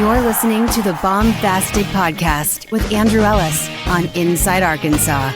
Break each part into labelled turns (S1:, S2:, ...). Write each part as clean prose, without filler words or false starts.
S1: You're listening to the Baumbastic Podcast with Andrew Ellis on Inside Arkansas.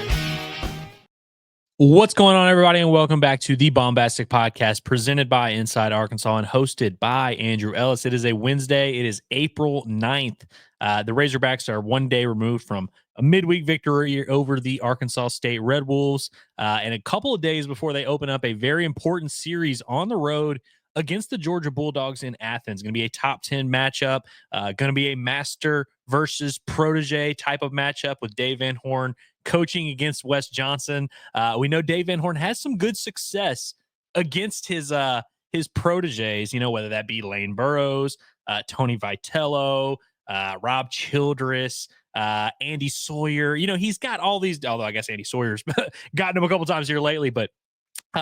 S2: What's going on, everybody, and welcome back to the Baumbastic Podcast presented by Inside Arkansas and hosted by Andrew Ellis. It is a Wednesday. It is April 9th. The Razorbacks are one day removed from a midweek victory over the Arkansas State Red Wolves, and a couple of days before they open up a very important series on the road against the Georgia Bulldogs in Athens. Going to be a top 10 matchup, going to be a master versus protege type of matchup with Dave Van Horn coaching against Wes Johnson. We know Dave Van Horn has some good success against his proteges, you know, whether that be Lane Burroughs, Tony Vitello, Rob Childress, Andy Sawyer. You know, he's got all these, although I guess Andy Sawyer's gotten him a couple times here lately, but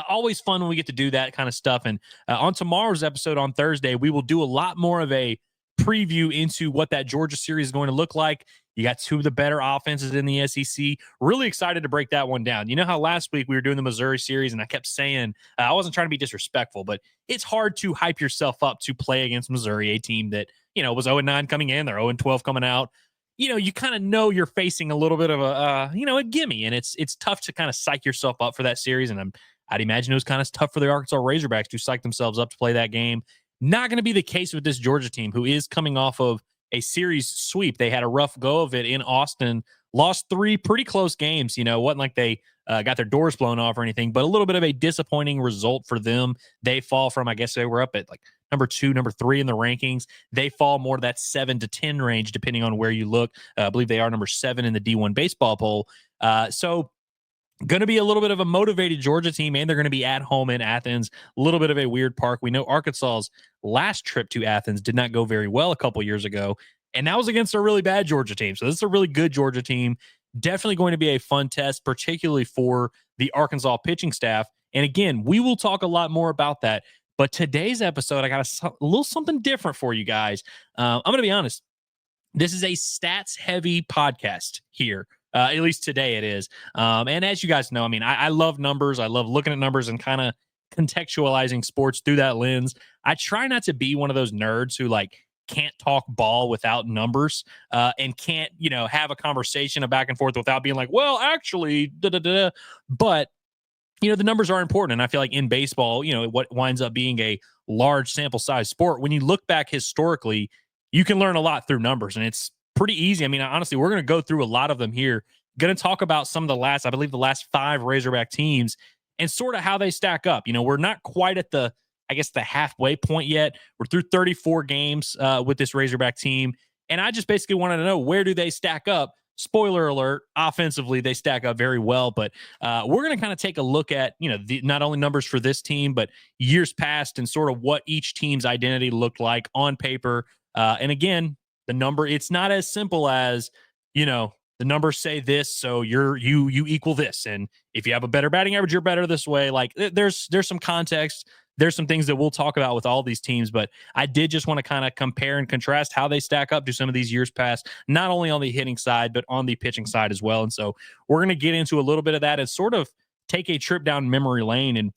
S2: always fun when we get to do that kind of stuff. And on tomorrow's episode on Thursday, we will do a lot more of a preview into what that Georgia series is going to look like. You got two of the better offenses in the SEC. Really excited to break that one down. You know how last week we were doing the Missouri series and I kept saying, I wasn't trying to be disrespectful, but it's hard to hype yourself up to play against Missouri, a team that, you know, was 0-9 coming in, they're 0-12 coming out. You know, you kind of know you're facing a little bit of a gimme, and it's tough to kind of psych yourself up for that series. And I'd imagine it was kind of tough for the Arkansas Razorbacks to psych themselves up to play that game. Not going to be the case with this Georgia team, who is coming off of a series sweep. They had a rough go of it in Austin, lost 3 pretty close games. You know, wasn't like they got their doors blown off or anything, but a little bit of a disappointing result for them. They fall from, I guess they were up at like number 2, number 3 in the rankings. They fall more to that 7 to 10 range, depending on where you look. I believe they are number 7 in the D1 baseball poll. So going to be a little bit of a motivated Georgia team, and they're going to be at home in Athens. A little bit of a weird park. We know Arkansas's last trip to Athens did not go very well a couple years ago, and that was against a really bad Georgia team. So this is a really good Georgia team. Definitely going to be a fun test, particularly for the Arkansas pitching staff. And again, we will talk a lot more about that. But today's episode, I got a little something different for you guys. I'm going to be honest. This is a stats-heavy podcast here. At least today it is. And as you guys know, I mean, I love numbers. I love looking at numbers and kind of contextualizing sports through that lens. I try not to be one of those nerds who like can't talk ball without numbers and can't, you know, have a conversation of back and forth without being like, well, actually, da-da-da-da. But, you know, the numbers are important. And I feel like in baseball, you know, what winds up being a large sample size sport, when you look back historically, you can learn a lot through numbers, and it's pretty easy. I mean, honestly, we're going to go through a lot of them here. Going to talk about some of the last, I believe the last 5 Razorback teams and sort of how they stack up. You know, we're not quite at the halfway point yet. We're through 34 games with this Razorback team. And I just basically wanted to know, where do they stack up? Spoiler alert, offensively, they stack up very well. But we're going to kind of take a look at, you know, not only numbers for this team, but years past and sort of what each team's identity looked like on paper. And again, the number, it's not as simple as, you know, the numbers say this, so you equal this. And if you have a better batting average, you're better this way. Like there's some context. There's some things that we'll talk about with all these teams, but I did just want to kind of compare and contrast how they stack up to some of these years past, not only on the hitting side, but on the pitching side as well. And so we're going to get into a little bit of that and sort of take a trip down memory lane and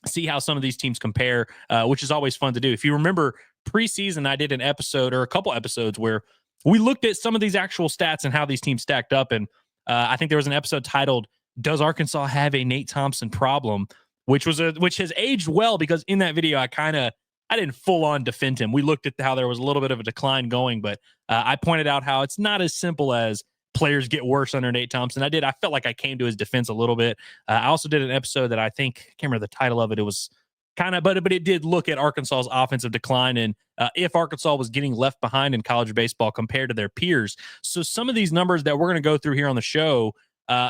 S2: see how some of these teams compare, which is always fun to do. If you remember preseason, I did an episode or a couple episodes where we looked at some of these actual stats and how these teams stacked up. And I think there was an episode titled, "Does Arkansas Have a Nate Thompson Problem?" which has aged well, because in that video, I didn't full on defend him. We looked at how there was a little bit of a decline going, but I pointed out how it's not as simple as players get worse under Nate Thompson. I felt like I came to his defense a little bit. I also did an episode that I can't remember the title of it. It was kind of, but it did look at Arkansas's offensive decline and if Arkansas was getting left behind in college baseball compared to their peers. So some of these numbers that we're going to go through here on the show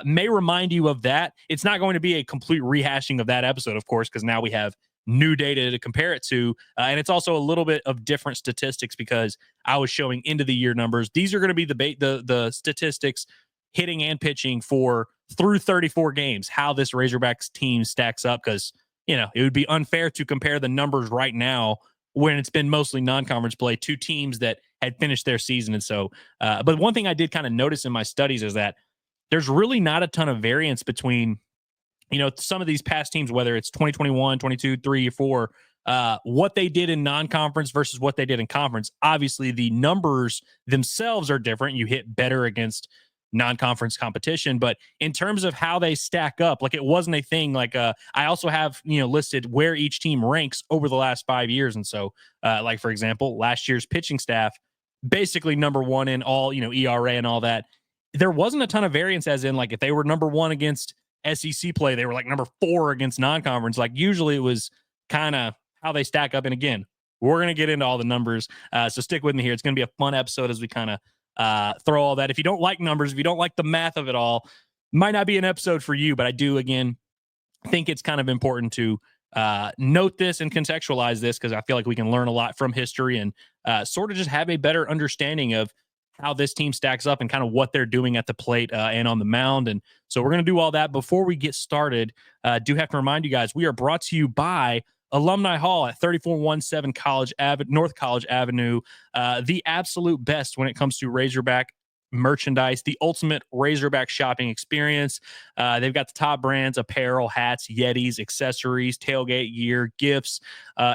S2: may remind you of that. It's not going to be a complete rehashing of that episode, of course, because now we have new data to compare it to. And it's also a little bit of different statistics because I was showing end of the year numbers. These are going to be the statistics, hitting and pitching for through 34 games, how this Razorbacks team stacks up. Because, you know, it would be unfair to compare the numbers right now when it's been mostly non-conference play to teams that had finished their season. And so, but one thing I did kind of notice in my studies is that there's really not a ton of variance between, you know, some of these past teams, whether it's 2021, 22, 3, 4, what they did in non-conference versus what they did in conference. Obviously, the numbers themselves are different. You hit better against non-conference competition, but in terms of how they stack up, like it wasn't a thing. Like I also have listed where each team ranks over the last 5 years, and so like for example, last year's pitching staff basically number one in all ERA and all that. There wasn't a ton of variance, as in like if they were number one against SEC play, they were like number 4 against non-conference. Like usually it was kind of how they stack up. And again, we're going to get into all the numbers. So stick with me here. It's going to be a fun episode as we kind of throw all that. If you don't like numbers, if you don't like the math of it all, might not be an episode for you, but I do, again, think it's kind of important to note this and contextualize this because I feel like we can learn a lot from history and sort of just have a better understanding of how this team stacks up and kind of what they're doing at the plate and on the mound. And so we're going to do all that. Before we get started, do have to remind you guys, we are brought to you by Alumni Hall at 3417 North College Avenue, the absolute best when it comes to Razorback merchandise, the ultimate Razorback shopping experience. They've got the top brands, apparel, hats, Yetis, accessories, tailgate gear, gifts.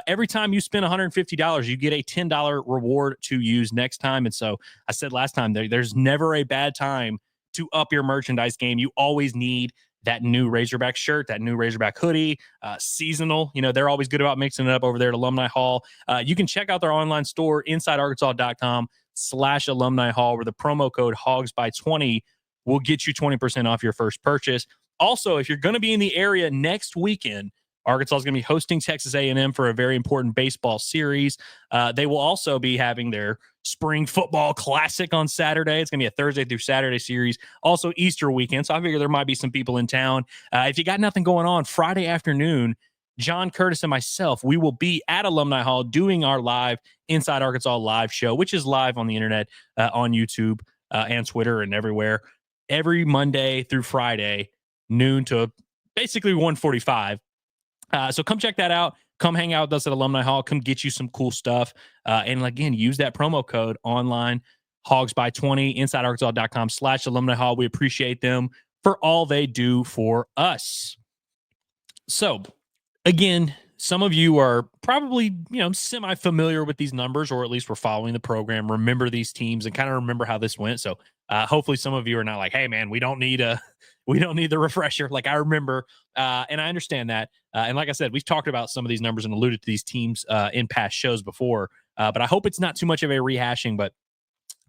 S2: Every time you spend $150, you get a $10 reward to use next time. And so I said last time, there's never a bad time to up your merchandise game. You always need that new Razorback shirt, that new Razorback hoodie, seasonal. They're always good about mixing it up over there at Alumni Hall. You can check out their online store, InsideArkansas.com/Alumni Hall, where the promo code HOGSBY20 will get you 20% off your first purchase. Also, if you're going to be in the area next weekend, Arkansas is going to be hosting Texas A&M for a very important baseball series. They will also be having their spring football classic on Saturday. It's going to be a Thursday through Saturday series. Also Easter weekend, so I figure there might be some people in town. If you got nothing going on, Friday afternoon, John Curtis and myself, we will be at Alumni Hall doing our live Inside Arkansas live show, which is live on the internet, on YouTube and Twitter and everywhere, every Monday through Friday, noon to basically 1:45. So come check that out. Come hang out with us at Alumni Hall. Come get you some cool stuff. And again, use that promo code online, HOGSBY20, InsideArkansas.com/Alumni Hall. We appreciate them for all they do for us. So again, some of you are probably, semi-familiar with these numbers, or at least we're following the program, remember these teams and kind of remember how this went. So hopefully some of you are not like, hey man, we don't need the refresher. Like I remember, and I understand that. And like I said, we've talked about some of these numbers and alluded to these teams in past shows before, but I hope it's not too much of a rehashing, but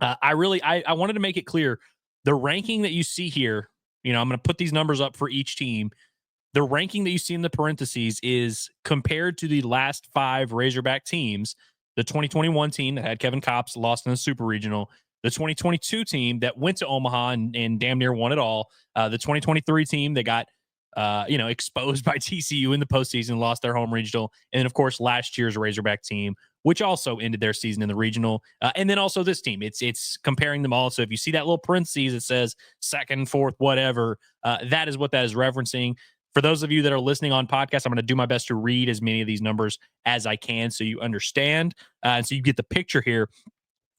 S2: I wanted to make it clear the ranking that you see here, I'm going to put these numbers up for each team. The ranking that you see in the parentheses is compared to the last 5 Razorback teams, the 2021 team that had Kevin Kopps, lost in the Super Regional, the 2022 team that went to Omaha and damn near won it all, the 2023 team that got exposed by TCU in the postseason, lost their home regional, and then of course last year's Razorback team, which also ended their season in the regional, and then also this team. It's comparing them all. So if you see that little parentheses, it says second, fourth, whatever. That is what that is referencing. For those of you that are listening on podcast, I'm going to do my best to read as many of these numbers as I can so you understand and so you get the picture here.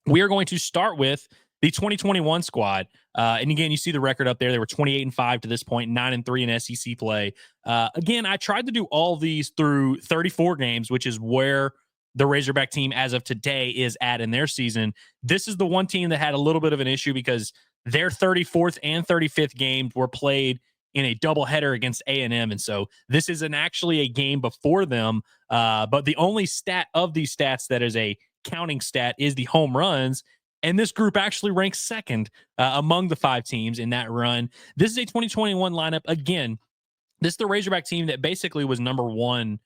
S2: We are going to start with the 2021 squad. And again, you see the record up there. They were 28-5 to this point, 9-3 in SEC play. Again, I tried to do all of these through 34 games, which is where the Razorback team as of today is at in their season. This is the one team that had a little bit of an issue because their 34th and 35th games were played in a doubleheader against A&M. And so this isn't actually a game before them. But the only stat of these stats that is a counting stat is the home runs. And this group actually ranks second among the 5 teams in that run. This is a 2021 lineup. Again, this is the Razorback team that basically was number 1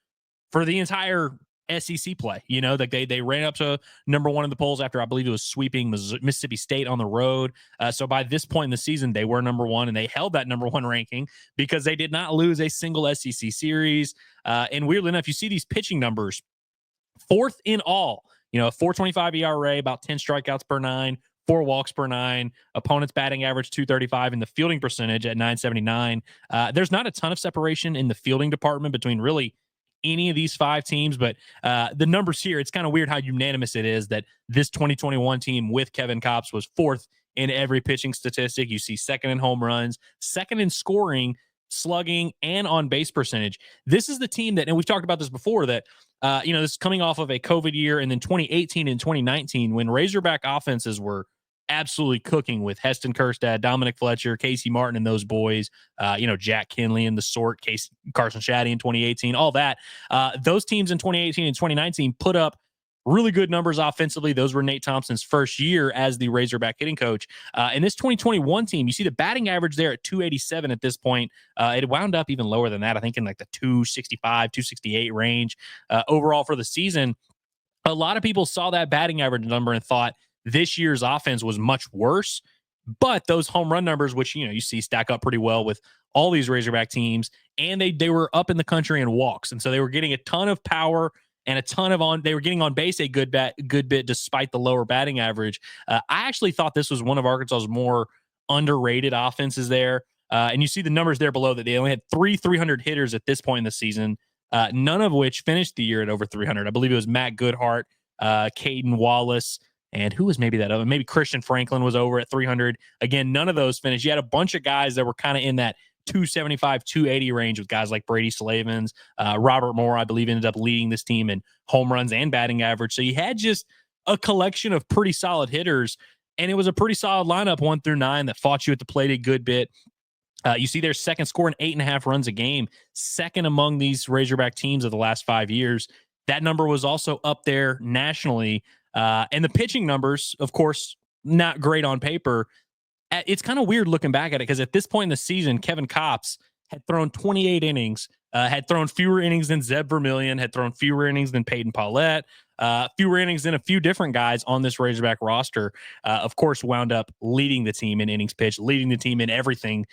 S2: for the entire SEC play. Like they ran up to number 1 in the polls after I believe it was sweeping Mississippi State on the road. So by this point in the season, they were number 1 and they held that number 1 ranking because they did not lose a single SEC series. And weirdly enough, you see these pitching numbers, 4th in all, a 4.25 ERA, about 10 strikeouts per 9, 4 walks per 9, opponent's batting average 235, and the fielding percentage at 979. There's not a ton of separation in the fielding department between really any of these 5 teams, but the numbers here, it's kind of weird how unanimous it is that this 2021 team with Kevin Kopps was 4th in every pitching statistic. You see 2nd in home runs, 2nd in scoring, slugging, and on base percentage. This is the team that, and we've talked about this before, that this is coming off of a COVID year, and then 2018 and 2019 when Razorback offenses were absolutely cooking with Heston Kjerstad, Dominic Fletcher, Casey Martin, and those boys. Jack Kinley and the sort, Carson Shaddy in 2018, all that. Those teams in 2018 and 2019 put up really good numbers offensively. Those were Nate Thompson's first year as the Razorback hitting coach. And this 2021 team, you see the batting average there at 287 at this point. It wound up even lower than that, I think in like the 265, 268 range overall for the season. A lot of people saw that batting average number and thought this year's offense was much worse. But those home run numbers, which you see stack up pretty well with all these Razorback teams, and they were up in the country in walks, and so they were getting a ton of power and a ton of they were getting on base a good bit despite the lower batting average. I actually thought this was one of Arkansas's more underrated offenses there. And you see the numbers there below that they only had 300 hitters at this point in the season, none of which finished the year at over 300. I believe it was Matt Goodhart, Caden Wallace, and who was maybe that other? Maybe Christian Franklin was over at 300. Again, none of those finished. You had a bunch of guys that were kind of in that 275, 280 range with guys like Brady Slavens. Robert Moore, I believe, ended up leading this team in home runs and batting average. So you had just a collection of pretty solid hitters, and it was a pretty solid lineup 1 through 9 that fought you at the plate a good bit. You see their second scoring 8.5 runs a game, second among these Razorback teams of the last 5 years. That number was also up there nationally. And the pitching numbers, of course, not great on paper. It's kind of weird looking back at it because at this point in the season, Kevin Kopps had thrown 28 innings, had thrown fewer innings than Zeb Vermillion, had thrown fewer innings than Peyton Paulette, fewer innings than a few different guys on this Razorback roster. Of course, wound up leading the team in innings pitched, leading the team in everything.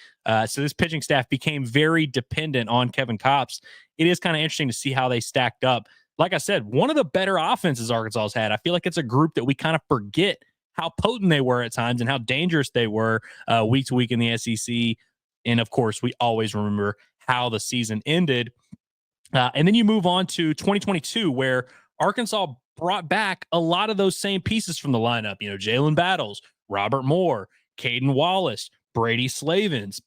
S2: So this pitching staff became very dependent on Kevin Kopps. It is kind of interesting to see how they stacked up. Like I said, one of the better offenses Arkansas has had. I feel like it's a group that we kind of forget how potent they were at times and how dangerous they were week to week in the SEC. And of course, we always remember how the season ended. And then you move on to 2022, where Arkansas brought back a lot of those same pieces from the lineup. Jalen Battles, Robert Moore, Caden Wallace, Brady Slavens.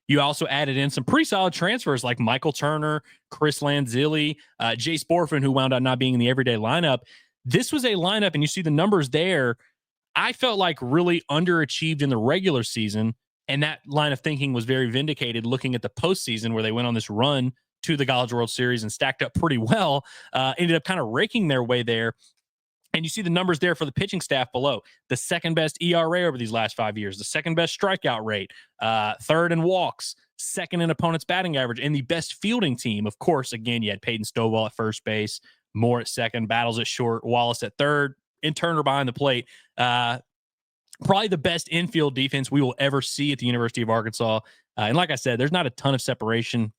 S2: You also added in some pretty solid transfers like Michael Turner, Chris Lanzilli, Jace Borfin, who wound up not being in the everyday lineup. This was a lineup, and you see the numbers there, I felt like really underachieved in the regular season, and that line of thinking was very vindicated looking at the postseason where they went on this run to the College World Series and stacked up pretty well, ended up kind of raking their way there. And you see the numbers there for the pitching staff below. The second best ERA over these last 5 years, the second best strikeout rate, third in walks, second in opponent's batting average, and the best fielding team. Of course, again, you had Peyton Stovall at first base, Moore at second, Battles at short, Wallace at third, and Turner behind the plate. Probably the best infield defense we will ever see at the University of Arkansas. And like I said, there's not a ton of separation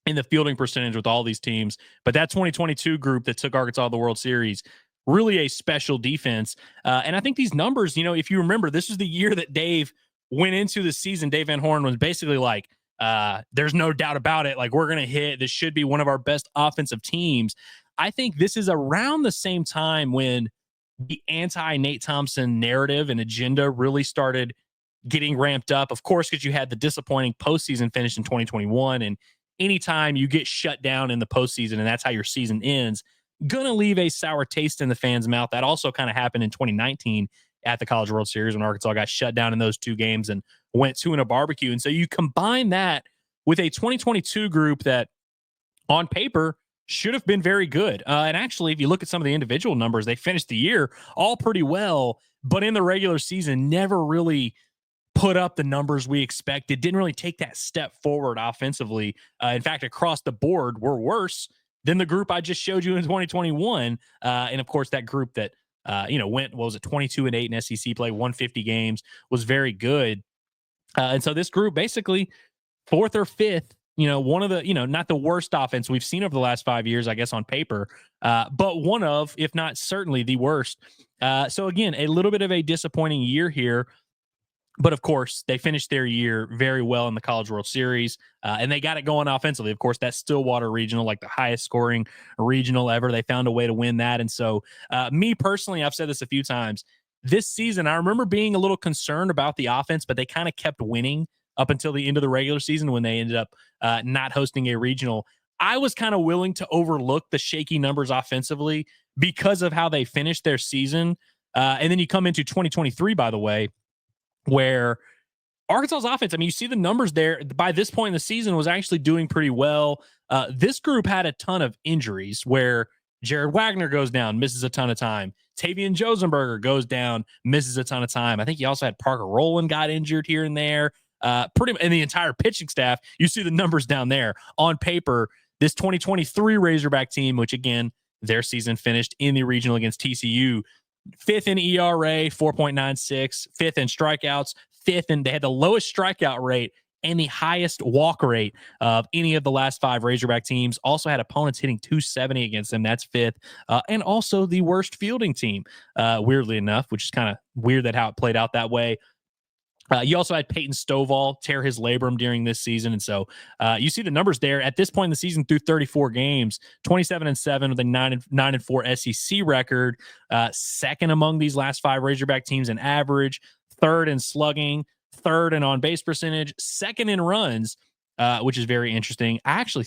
S2: in the fielding percentage with all these teams. But that 2022 group that took Arkansas to the World Series, really a special defense. And I think these numbers, if you remember, this was the year that Dave went into the season. Dave Van Horn was basically like, there's no doubt about it. Like, we're going to hit. This should be one of our best offensive teams. I think this is around the same time when the anti-Nate Thompson narrative and agenda really started getting ramped up. Of course, because you had the disappointing postseason finish in 2021. And anytime you get shut down in the postseason and that's how your season ends, going to leave a sour taste in the fans' mouth. That also kind of happened in 2019 at the College World Series when Arkansas got shut down in those two games and went 2-in-a-barbecue. And so you combine that with a 2022 group that on paper should have been very good. And actually, if you look at some of the individual numbers, they finished the year all pretty well, but in the regular season, never really put up the numbers we expected, didn't really take that step forward offensively. In fact, across the board, were worse than the group I just showed you in 2021. And of course, that group that, went, 22-8 in SEC play, 150 games, was very good. And so this group basically fourth or fifth, one of the, not the worst offense we've seen over the last 5 years, I guess, on paper, but one of, if not certainly the worst. So again, a little bit of a disappointing year here. But of course, they finished their year very well in the College World Series, and they got it going offensively. Of course, that Stillwater Regional, like the highest scoring regional ever, they found a way to win that. And so me personally, I've said this a few times, this season, I remember being a little concerned about the offense, but they kind of kept winning up until the end of the regular season when they ended up not hosting a regional. I was kind of willing to overlook the shaky numbers offensively because of how they finished their season. And then you come into 2023, by the way, where Arkansas's offense, I mean, you see the numbers there by this point in the season was actually doing pretty well. This group had a ton of injuries where Jared Wagner goes down, misses a ton of time. Tavian Josenberger goes down, misses a ton of time. I think you also had Parker Rowland got injured here and there. And the entire pitching staff, you see the numbers down there. On paper, this 2023 Razorback team, which again, their season finished in the regional against TCU, 5th in ERA, 4.96, 5th in strikeouts, 5th, and they had the lowest strikeout rate and the highest walk rate of any of the last 5 Razorback teams. Also had opponents hitting 270 against them. That's 5th. And also the worst fielding team, weirdly enough, which is kind of weird that how it played out that way. You also had Peyton Stovall tear his labrum during this season. And so you see the numbers there at this point in the season through 34 games, 27-7 with a 9-4 SEC record, second among these last 5 Razorback teams in average, third in slugging, third in on base percentage, second in runs, which is very interesting. I feel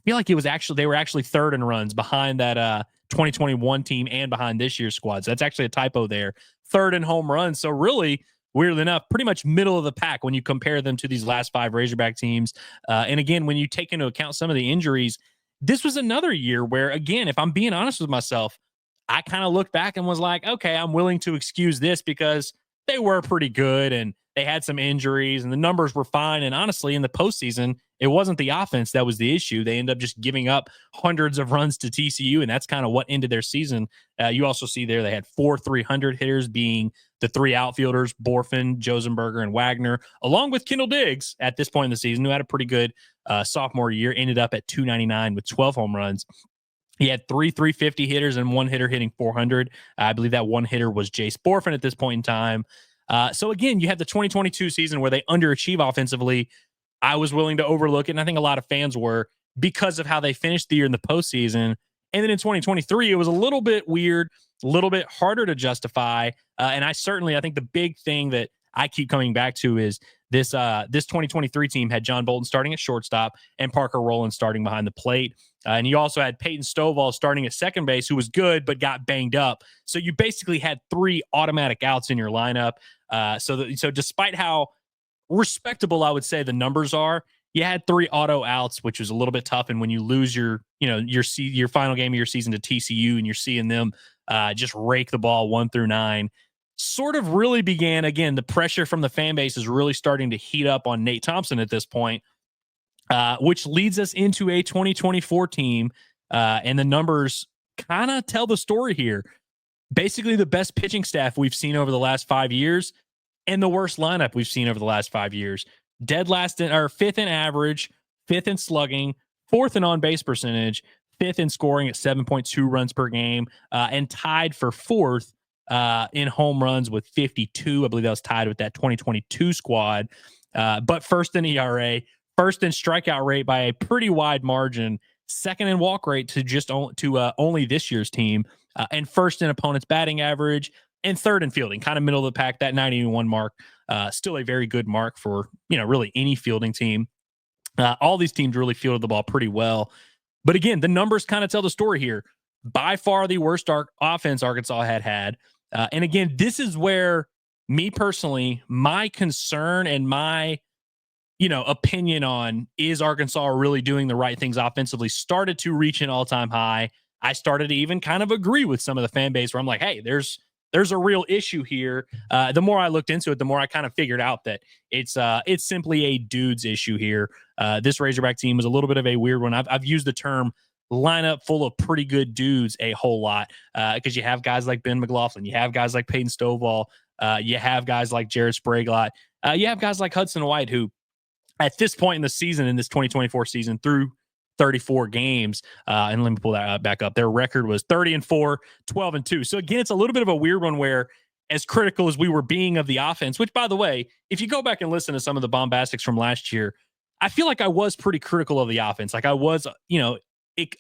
S2: like they were actually third in runs behind that 2021 team and behind this year's squad. So that's actually a typo there. Third in home runs. So really, weirdly enough, pretty much middle of the pack when you compare them to these last 5 Razorback teams. And again, when you take into account some of the injuries, this was another year where, again, if I'm being honest with myself, I kind of looked back and was like, okay, I'm willing to excuse this because they were pretty good and they had some injuries and the numbers were fine. And honestly, in the postseason, it wasn't the offense that was the issue. They ended up just giving up hundreds of runs to TCU, and that's kind of what ended their season. You also see there they had 4 300 hitters, being the 3 outfielders, Borfin, Josenberger, and Wagner, along with Kendall Diggs at this point in the season, who had a pretty good sophomore year, ended up at 299 with 12 home runs. He had 3 350 hitters and 1 hitter hitting 400. I believe that 1 hitter was Jace Borfin at this point in time. So again, you had the 2022 season where they underachieve offensively. I was willing to overlook it, and I think a lot of fans were, because of how they finished the year in the postseason. And then in 2023, it was a little bit weird, a little bit harder to justify. And I think the big thing that I keep coming back to is this 2023 team had John Bolton starting at shortstop and Parker Rowland starting behind the plate. And you also had Peyton Stovall starting at second base, who was good but got banged up. So you basically had 3 automatic outs in your lineup. So despite how respectable I would say the numbers are, you had 3 auto outs, which was a little bit tough. And when you lose your final game of your season to TCU and you're seeing them just rake the ball 1 through 9, sort of really began, again, the pressure from the fan base is really starting to heat up on Nate Thompson at this point, which leads us into a 2024 team. And the numbers kind of tell the story here. Basically the best pitching staff we've seen over the last 5 years and the worst lineup we've seen over the last 5 years. Dead last in, or 5th in average, 5th in slugging, 4th in on base percentage, 5th in scoring at 7.2 runs per game, and tied for 4th in home runs with 52. I believe that was tied with that 2022 squad. But first in ERA, first in strikeout rate by a pretty wide margin, second in walk rate to only this year's team, and first in opponent's batting average, and third in fielding, kind of middle of the pack. That 91 mark, still a very good mark for really any fielding team. All these teams really fielded the ball pretty well. But again, the numbers kind of tell the story here. By far the worst offense Arkansas had. And again, this is where me personally, my concern and my opinion on is Arkansas really doing the right things offensively started to reach an all-time high. I started to even kind of agree with some of the fan base where I'm like, hey, there's a real issue here. The more I looked into it, the more I kind of figured out that it's simply a dudes issue here. This Razorback team was a little bit of a weird one. I've used the term lineup full of pretty good dudes a whole lot because you have guys like Ben McLaughlin, you have guys like Peyton Stovall, you have guys like Jared Spraglott, you have guys like Hudson White, who at this point in the season, in this 2024 season, through 34 games, and let me pull that back up, their record was 30-4, 12-2. So again, it's a little bit of a weird one where, as critical as we were being of the offense, which, by the way, if you go back and listen to some of the Bombbastics from last year, I feel like I was pretty critical of the offense. Like I was,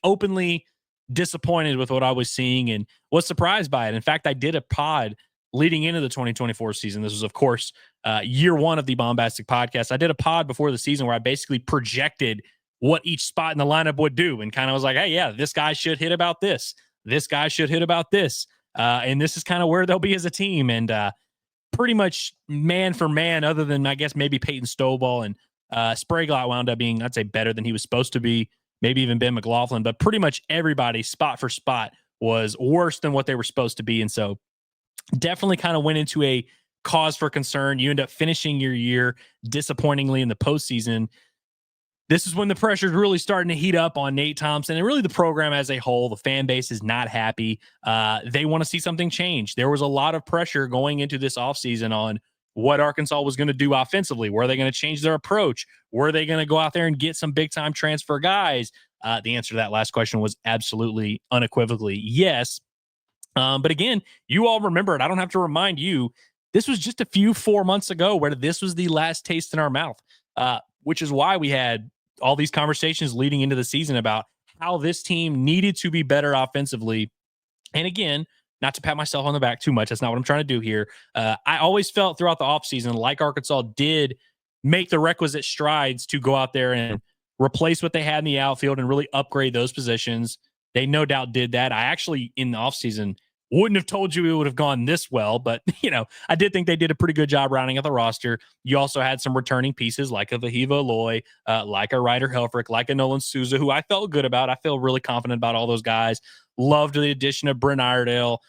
S2: openly disappointed with what I was seeing and was surprised by it. In fact, I did a pod leading into the 2024 season. This was, of course, year one of the Baumbastic Podcast. I did a pod before the season where I basically projected what each spot in the lineup would do and kind of was like, hey, yeah, this guy should hit about this. This guy should hit about this. And this is kind of where they'll be as a team. And pretty much man for man, other than, I guess, maybe Peyton Stovall and Spraglott wound up being, I'd say, better than he was supposed to be. Maybe even Ben McLaughlin. But pretty much everybody, spot for spot, was worse than what they were supposed to be. And so definitely kind of went into a cause for concern. You end up finishing your year disappointingly in the postseason. This is when the pressure is really starting to heat up on Nate Thompson and really the program as a whole. The fan base is not happy. They want to see something change. There was a lot of pressure going into this offseason on what Arkansas was going to do offensively. Were they going to change their approach? Were they going to go out there and get some big-time transfer guys? The answer to that last question was absolutely, unequivocally yes. But again, you all remember it. I don't have to remind you. This was just 4 months ago where this was the last taste in our mouth, which is why we had all these conversations leading into the season about how this team needed to be better offensively. And again, not to pat myself on the back too much. That's not what I'm trying to do here. I always felt throughout the offseason like Arkansas did make the requisite strides to go out there and replace what they had in the outfield and really upgrade those positions. They no doubt did that. I actually, in the offseason, wouldn't have told you it would have gone this well, but, I did think they did a pretty good job rounding out the roster. You also had some returning pieces like a Vahiva Aloy, like a Ryder Helfrich, like a Nolan Souza, who I felt good about. I feel really confident about all those guys. Loved the addition of Brent Iredale.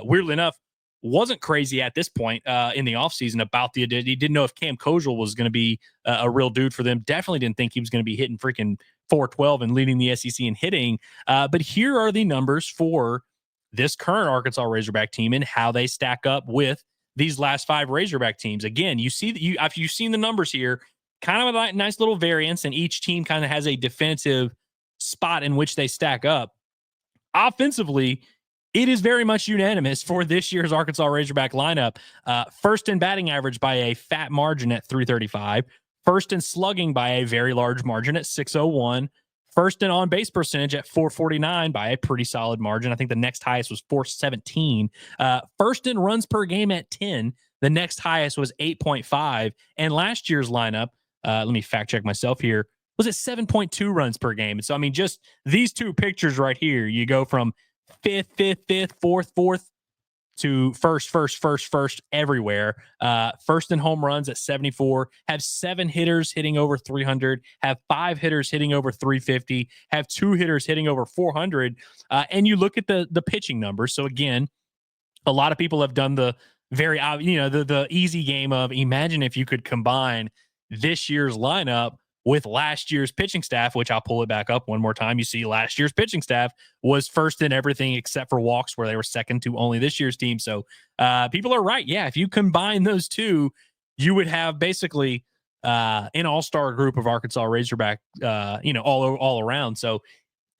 S2: Weirdly enough, wasn't crazy at this point in the offseason about the addition. He didn't know if Cam Kojal was going to be a real dude for them. Definitely didn't think he was going to be hitting freaking 412 and leading the SEC in hitting. But here are the numbers for this current Arkansas Razorback team and how they stack up with these last 5 Razorback teams. Again, you see that after you've seen the numbers here, kind of a nice little variance, and each team kind of has a definitive spot in which they stack up. Offensively, it is very much unanimous for this year's Arkansas Razorback lineup. First in batting average by a fat margin at 335. First in slugging by a very large margin at 601. First in on-base percentage at 449 by a pretty solid margin. I think the next highest was 417. First in runs per game at 10. The next highest was 8.5. And last year's lineup, let me fact check myself here, was at 7.2 runs per game. And so, just these two pictures right here, you go from fifth, fourth, to first everywhere. First in home runs at 74, have 7 hitters hitting over 300, have 5 hitters hitting over 350, have 2 hitters hitting over 400. And you look at the pitching numbers. So again, a lot of people have done the very, the easy game of imagine if you could combine this year's lineup with last year's pitching staff, which I'll pull it back up one more time. You see last year's pitching staff was first in everything except for walks, where they were second to only this year's team. So people are right. Yeah, if you combine those two, you would have basically an all-star group of Arkansas Razorback, all around. So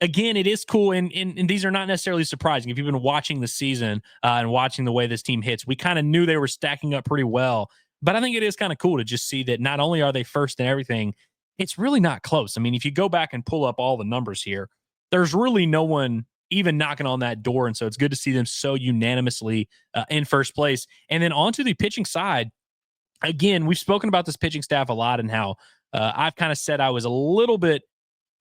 S2: again, it is cool, and these are not necessarily surprising. If you've been watching the season and watching the way this team hits, we kind of knew they were stacking up pretty well. But I think it is kind of cool to just see that not only are they first in everything, it's really not close. If you go back and pull up all the numbers here, there's really no one even knocking on that door. And so it's good to see them so unanimously in first place. And then onto the pitching side, again, we've spoken about this pitching staff a lot and how I've kind of said I was a little bit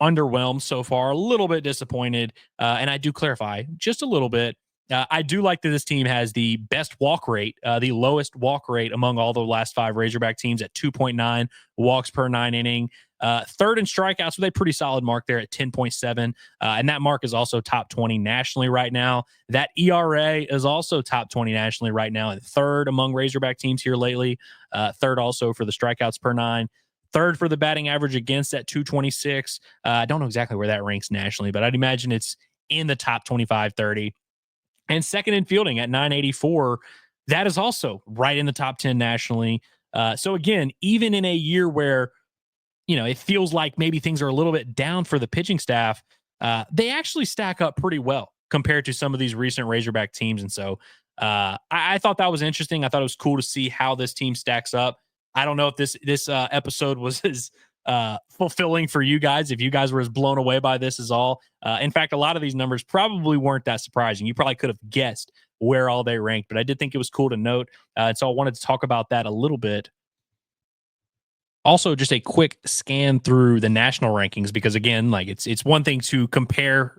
S2: underwhelmed so far, a little bit disappointed. And I do clarify just a little bit. I do like that this team has the best walk rate, the lowest walk rate among all the last 5 Razorback teams at 2.9 walks per 9 inning. Third in strikeouts with a pretty solid mark there at 10.7. And that mark is also top 20 nationally right now. That ERA is also top 20 nationally right now, and third among Razorback teams here lately. Third also for the strikeouts per 9. Third for the batting average against at 226. I don't know exactly where that ranks nationally, but I'd imagine it's in the top 25, 30. And second in fielding at 984. That is also right in the top 10 nationally. So again, even in a year where, it feels like maybe things are a little bit down for the pitching staff, they actually stack up pretty well compared to some of these recent Razorback teams. And so I thought that was interesting. I thought it was cool to see how this team stacks up. I don't know if this episode was as fulfilling for you guys, if you guys were as blown away by this as all. In fact, a lot of these numbers probably weren't that surprising. You probably could have guessed where all they ranked. But I did think it was cool to note. And so I wanted to talk about that a little bit. Also, just a quick scan through the national rankings, because again, like it's one thing to compare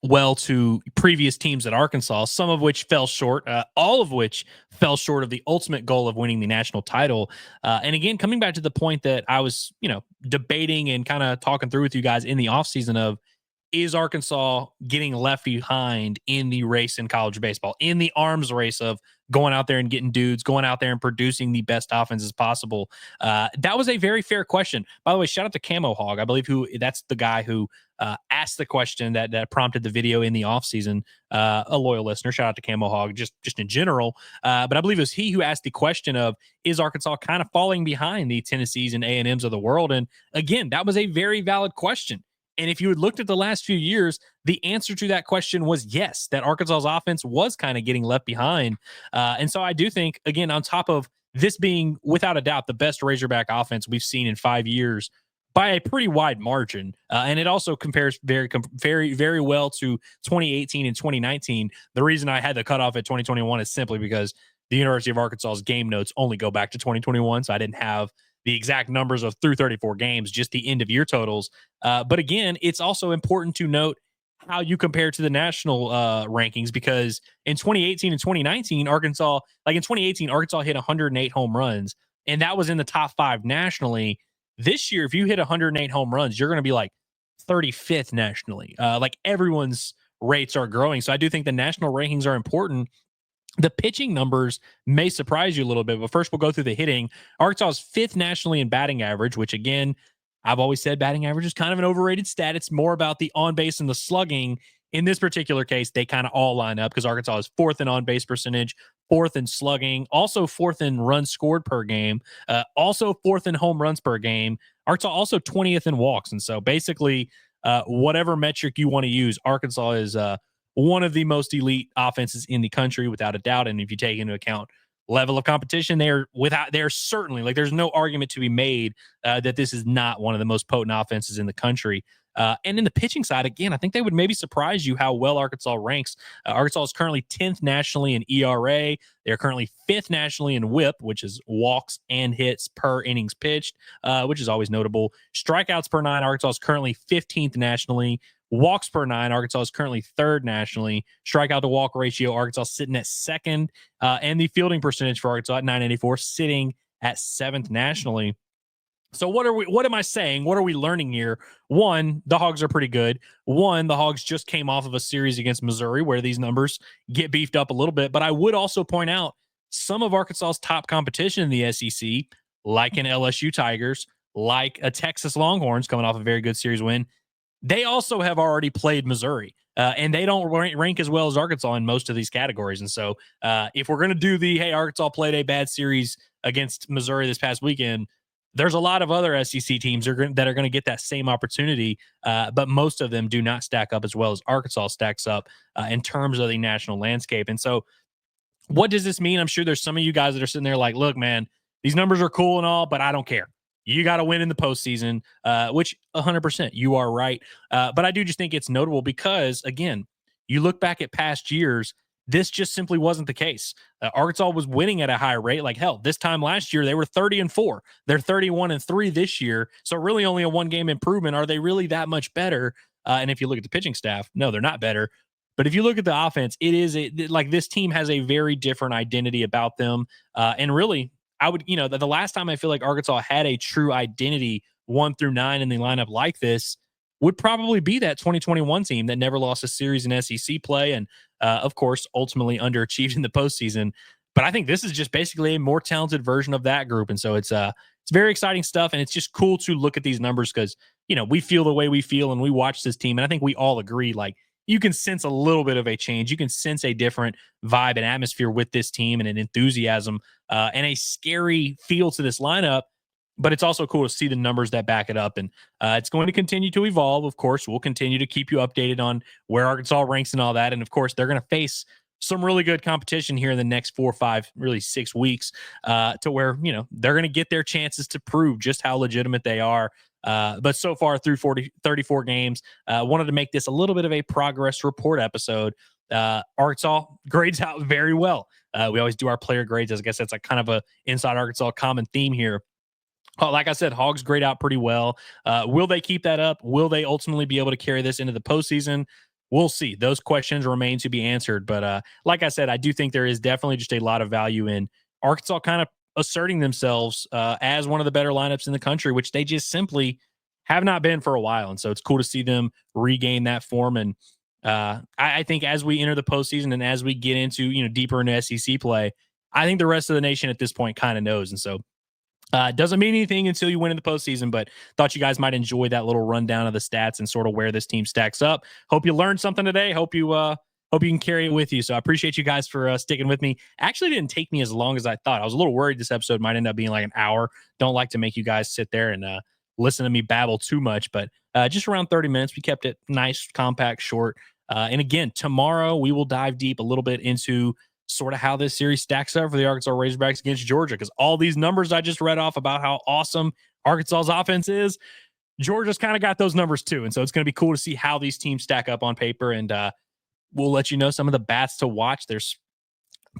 S2: well to previous teams at Arkansas, some of which fell short, all of which fell short of the ultimate goal of winning the national title. And again, coming back to the point that I was, debating and kind of talking through with you guys in the offseason of, is Arkansas getting left behind in the race in college baseball, in the arms race of going out there and getting dudes, going out there and producing the best offenses possible? That was a very fair question. By the way, shout out to Camo Hog. I believe that's the guy who asked the question that prompted the video in the offseason. A loyal listener. Shout out to Camo Hog, just in general. But I believe it was he who asked the question of, is Arkansas kind of falling behind the Tennessees and A&Ms of the world? And again, that was a very valid question. And if you had looked at the last few years, the answer to that question was yes, that Arkansas's offense was kind of getting left behind. And so I do think, again, on top of this being without a doubt the best Razorback offense we've seen in 5 years by a pretty wide margin, and it also compares very, very well to 2018 and 2019. The reason I had the cutoff at 2021 is simply because the University of Arkansas's game notes only go back to 2021, so I didn't have the exact numbers of through 34 games, just the end of year totals. But again, it's also important to note how you compare to the national rankings, because in 2018 and 2019, Arkansas hit 108 home runs, and that was in the top 5 nationally. This year, if you hit 108 home runs, you're going to be like 35th nationally. Like everyone's rates are growing. So I do think the national rankings are important. The pitching numbers may surprise you a little bit, but first we'll go through the hitting. Arkansas is 5th nationally in batting average, which again, I've always said batting average is kind of an overrated stat. It's more about the on base and the slugging. In this particular case, they kind of all line up, because Arkansas is 4th in on base percentage, 4th in slugging, also 4th in runs scored per game, also 4th in home runs per game. Arkansas also 20th in walks. And so basically, whatever metric you want to use, Arkansas is one of the most elite offenses in the country, without a doubt. And if you take into account level of competition, they're certainly, like, there's no argument to be made that this is not one of the most potent offenses in the country. And in the pitching side, again, I think they would maybe surprise you how well Arkansas ranks. Arkansas is currently 10th nationally in ERA. They're currently 5th nationally in WHIP, which is walks and hits per innings pitched, which is always notable. Strikeouts per 9, Arkansas is currently 15th nationally. Walks per 9, Arkansas is currently 3rd nationally. Strikeout to walk ratio, Arkansas sitting at 2nd. And the fielding percentage for Arkansas at 984, sitting at 7th nationally. So what am I saying? What are we learning here? One, the Hogs are pretty good. One, the Hogs just came off of a series against Missouri where these numbers get beefed up a little bit. But I would also point out some of Arkansas's top competition in the SEC, like an LSU Tigers, like a Texas Longhorns coming off a very good series win, they also have already played Missouri, and they don't rank as well as Arkansas in most of these categories. And so if we're going to do hey, Arkansas played a bad series against Missouri this past weekend, there's a lot of other SEC teams that are going to get that same opportunity, but most of them do not stack up as well as Arkansas stacks up in terms of the national landscape. And so what does this mean? I'm sure there's some of you guys that are sitting there like, look, man, these numbers are cool and all, but I don't care. You got to win in the postseason, which 100% you are right. But I do just think it's notable because, again, you look back at past years, this just simply wasn't the case. Arkansas was winning at a high rate. Like, hell, this time last year, they were 30-4. They're 31-3 this year. So really only a 1-game improvement. Are they really that much better? And if you look at the pitching staff, no, they're not better. But if you look at the offense, it is like this team has a very different identity about them. And really, I would, the last time I feel like Arkansas had a true identity 1 through 9 in the lineup like this would probably be that 2021 team that never lost a series in SEC play and, of course, ultimately underachieved in the postseason. But I think this is just basically a more talented version of that group. And so it's very exciting stuff. And it's just cool to look at these numbers because, we feel the way we feel and we watch this team. And I think we all agree, like, you can sense a little bit of a change. You can sense a different vibe and atmosphere with this team and an enthusiasm and a scary feel to this lineup. But it's also cool to see the numbers that back it up. And it's going to continue to evolve. Of course, we'll continue to keep you updated on where Arkansas ranks and all that. And of course, they're going to face some really good competition here in the next 4 or 5, really 6 weeks to where, they're going to get their chances to prove just how legitimate they are. But so far through 34 games, wanted to make this a little bit of a progress report episode. Arkansas grades out very well. We always do our player grades. I guess that's a kind of a Inside Arkansas common theme here. Like I said, Hogs grade out pretty well. Will they keep that up? Will they ultimately be able to carry this into the postseason? We'll see. Those questions remain to be answered. But like I said, I do think there is definitely just a lot of value in Arkansas kind of asserting themselves as one of the better lineups in the country, which they just simply have not been for a while. And so it's cool to see them regain that form. And I think as we enter the postseason and as we get into, deeper into SEC play, I think the rest of the nation at this point kind of knows. And so doesn't mean anything until you win in the postseason, but thought you guys might enjoy that little rundown of the stats and sort of where this team stacks up. Hope you learned something today. Hope you can carry it with you. So I appreciate you guys for sticking with me. Actually didn't take me as long as I thought. I was a little worried this episode might end up being like an hour. Don't like to make you guys sit there and listen to me babble too much, but just around 30 minutes. We kept it nice, compact, short. And again, tomorrow we will dive deep a little bit into sort of how this series stacks up for the Arkansas Razorbacks against Georgia, because all these numbers I just read off about how awesome Arkansas's offense is, Georgia's kind of got those numbers too. And so it's going to be cool to see how these teams stack up on paper. And we'll let you know some of the bats to watch. There's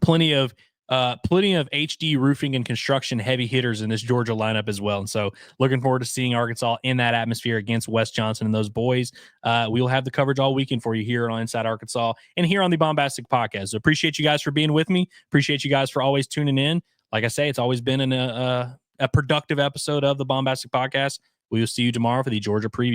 S2: plenty of HD roofing and construction heavy hitters in this Georgia lineup as well. And so looking forward to seeing Arkansas in that atmosphere against Wes Johnson and those boys. We'll have the coverage all weekend for you here on Inside Arkansas and here on the Baumbastic Podcast. So appreciate you guys for being with me. Appreciate you guys for always tuning in. Like I say, it's always been a productive episode of the Baumbastic Podcast. We will see you tomorrow for the Georgia preview.